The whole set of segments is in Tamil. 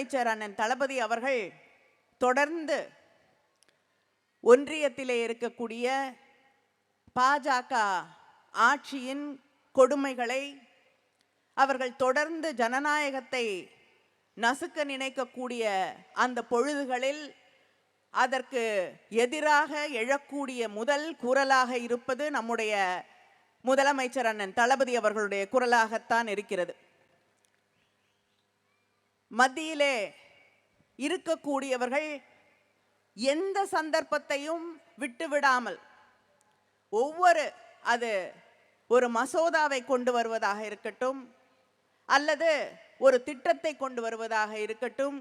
முதலமைச்சர் அண்ணன் தளபதி அவர்கள் தொடர்ந்து ஒன்றியத்திலே இருக்கக்கூடிய பாஜக ஆட்சியின் கொடுமைகளை, அவர்கள் தொடர்ந்து ஜனநாயகத்தை நசுக்க நினைக்கக்கூடிய அந்த பொழுதுகளில் அதற்கு எதிராக எழக்கூடிய முதல் குரலாக இருப்பது நம்முடைய முதலமைச்சர் அண்ணன் தளபதி அவர்களுடைய குரலாகத்தான் இருக்கிறது. மத்தியிலே இருக்கக்கூடியவர்கள் எந்த சந்தர்ப்பத்தையும் விட்டுவிடாமல் அது ஒரு மசோதாவை கொண்டு வருவதாக இருக்கட்டும், அல்லது ஒரு திட்டத்தை கொண்டு வருவதாக இருக்கட்டும்,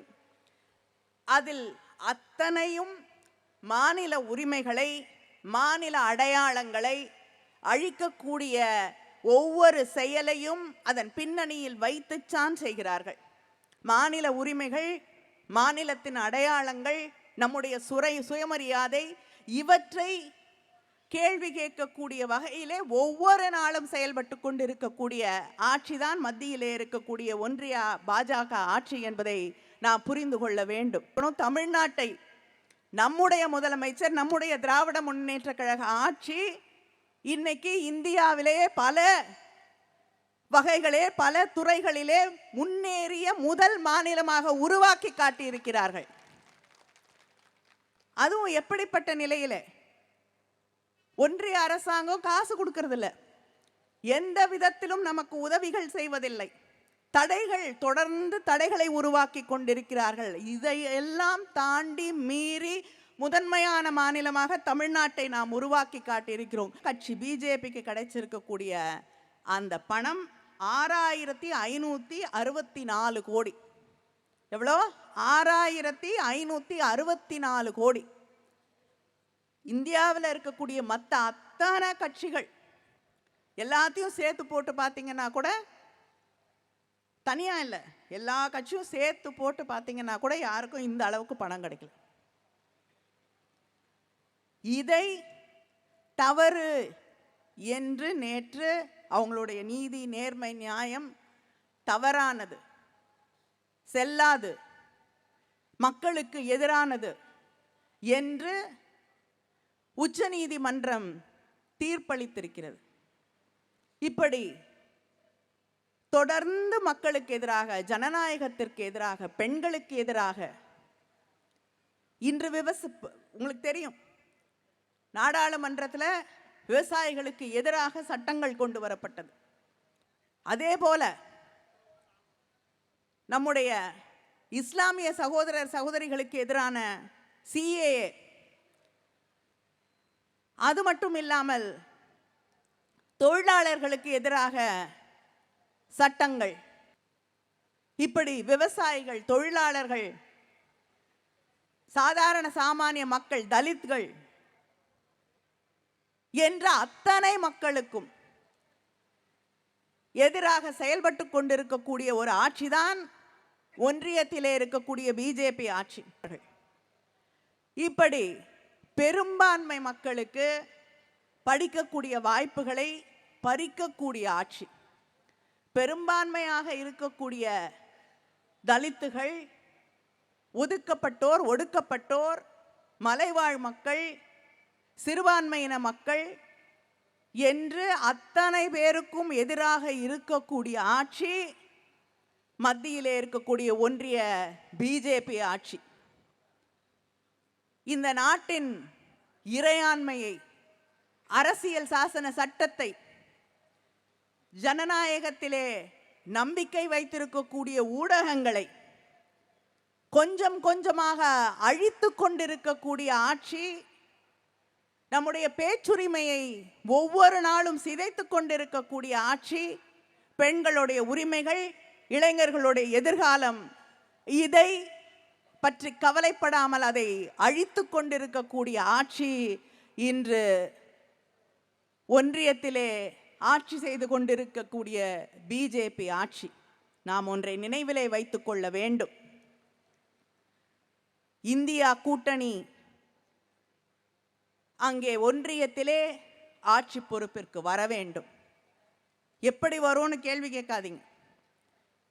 அதில் அத்தனையும் மாநில உரிமைகளை, மாநில அடையாளங்களை அழிக்கக்கூடிய ஒவ்வொரு செயலையும் அதன் பின்னணியில் வைத்துச்சான் செய்கிறார்கள். மாநில உரிமைகள், மாநிலத்தின் அடையாளங்கள், நம்முடைய சுயமரியாதை, இவற்றை கேள்வி கேட்கக்கூடிய வகையிலே ஒவ்வொரு நாளும் செயல்பட்டு கொண்டிருக்கக்கூடிய ஆட்சிதான் மத்தியிலே இருக்கக்கூடிய ஒன்றிய பாஜக ஆட்சி என்பதை நாம் புரிந்து கொள்ள வேண்டும். தமிழ்நாட்டை நம்முடைய முதலமைச்சர், நம்முடைய திராவிட முன்னேற்ற கழக ஆட்சி இன்னைக்கு இந்தியாவிலே பல வகைகளே, பல துறைகளிலே முன்னேறிய முதல் மாநிலமாக உருவாக்கி காட்டியிருக்கிறார்கள். அதுவும் எப்படிப்பட்ட நிலையிலே? ஒன்றிய அரசாங்கம் காசு கொடுக்கிறது இல்லை, எந்த விதத்திலும் நமக்கு உதவிகள் செய்வதில்லை, தொடர்ந்து தடைகளை உருவாக்கி கொண்டிருக்கிறார்கள். இதையெல்லாம் தாண்டி மீறி முதன்மையான மாநிலமாக தமிழ்நாட்டை நாம் உருவாக்கி காட்டியிருக்கிறோம். கட்சி பிஜேபிக்கு கிடைச்சிருக்கக்கூடிய அந்த பணம் 6564 கோடி. எவ்வளோ? 6564 கோடி. இந்தியாவில் இருக்கக்கூடிய மற்ற அத்தனை கட்சிகள் எல்லாத்தையும் சேர்த்து போட்டு பார்த்தீங்கன்னா கூட, தனியா இல்லை, எல்லா கட்சியும் சேர்த்து போட்டு பார்த்தீங்கன்னா கூட யாருக்கும் இந்த அளவுக்கு பணம் கிடைக்கல. இதை தவறு என்று நேற்று அவங்களுடைய நீதி, நேர்மை, நியாயம் தவறானது, செல்லாது, மக்களுக்கு எதிரானது என்று உச்சநீதிமன்றம் தீர்ப்பளித்திருக்கிறது. இப்படி தொடர்ந்து மக்களுக்கு எதிராக, ஜனநாயகத்திற்கு எதிராக, பெண்களுக்கு எதிராக இன்று உங்களுக்கு தெரியும், நாடாளுமன்றத்தில் விவசாயிகளுக்கு எதிராக சட்டங்கள் கொண்டு வரப்பட்டது. அதே போல நம்முடைய இஸ்லாமிய சகோதரர் சகோதரிகளுக்கு எதிரான CAA, அது மட்டும் இல்லாமல் தொழிலாளர்களுக்கு எதிராக சட்டங்கள், இப்படி விவசாயிகள், தொழிலாளர்கள், சாதாரண சாமானிய மக்கள், தலித்கள் என்ற அத்தனை மக்களுக்கும் எதிராக செயல்பட்டு கொண்டிருக்கக்கூடிய ஒரு ஆட்சிதான் ஒன்றியத்திலே இருக்கக்கூடிய பிஜேபி ஆட்சி. இப்படி பெரும்பான்மை மக்களுக்கு படிக்கக்கூடிய வாய்ப்புகளை பறிக்கக்கூடிய ஆட்சி, பெரும்பான்மையாக இருக்கக்கூடிய தலித்துகள், ஒதுக்கப்பட்டோர், ஒடுக்கப்பட்டோர், மலைவாழ் மக்கள், சிறுபான்மையின மக்கள் என்று அத்தனை பேருக்கும் எதிராக இருக்கக்கூடிய ஆட்சி மத்தியிலே இருக்கக்கூடிய ஒன்றிய பிஜேபி ஆட்சி. இந்த நாட்டின் இறையாண்மையை, அரசியல் சாசன சட்டத்தை, ஜனநாயகத்திலே நம்பிக்கை வைத்திருக்கக்கூடிய ஊடகங்களை கொஞ்சம் கொஞ்சமாக அழித்து கொண்டிருக்கக்கூடிய ஆட்சி, நம்முடைய பேச்சுரிமையை ஒவ்வொரு நாளும் சிதைத்து கொண்டிருக்கக்கூடிய ஆட்சி, பெண்களுடைய உரிமைகள், இளைஞர்களுடைய எதிர்காலம், இதை பற்றி கவலைப்படாமல் அதை அழித்து கொண்டிருக்கக்கூடிய ஆட்சி இன்று ஒன்றியத்திலே ஆட்சி செய்து கொண்டிருக்கக்கூடிய பிஜேபி ஆட்சி. நாம் ஒன்றை நினைவிலே வைத்துக் கொள்ள வேண்டும். இந்தியா கூட்டணி அங்கே ஒன்றியத்திலே ஆட்சி பொறுப்பிற்கு வர வேண்டும். எப்படி வரும்னு கேள்வி கேட்காதீங்க.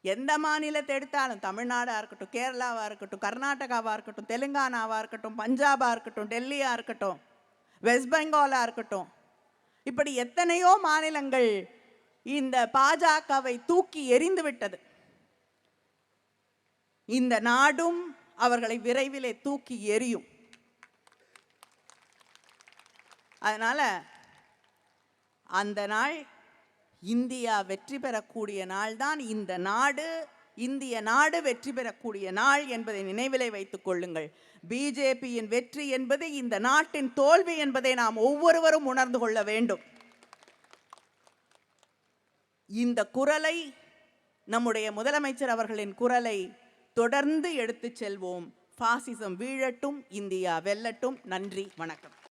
எந்த மாநிலத்தை எடுத்தாலும், தமிழ்நாடாக இருக்கட்டும், கேரளாவாக இருக்கட்டும், கர்நாடகாவாக இருக்கட்டும், தெலுங்கானாவாக இருக்கட்டும், பஞ்சாபாக இருக்கட்டும், டெல்லியாக இருக்கட்டும், வெஸ்ட் பெங்காலாக இருக்கட்டும், இப்படி எத்தனையோ மாநிலங்கள் இந்த பாஜகவை தூக்கி எறிந்து விட்டது. இந்த நாடும் அவர்களை விரைவிலே தூக்கி எறியும். அதனால அந்த நாள் இந்தியா வெற்றி பெறக்கூடிய நாள் தான் இந்த நாடு, இந்திய நாடு வெற்றி பெறக்கூடிய நாள் என்பதை நினைவிலே வைத்துக் கொள்ளுங்கள். பிஜேபியின் வெற்றி என்பது இந்த நாட்டின் தோல்வி என்பதை நாம் ஒவ்வொருவரும் உணர்ந்து கொள்ள வேண்டும். இந்த குரலை, நம்முடைய முதலமைச்சர் அவர்களின் குரலை தொடர்ந்து எடுத்துச் செல்வோம். பாசிசம் வீழட்டும், இந்தியா வெல்லட்டும். நன்றி, வணக்கம்.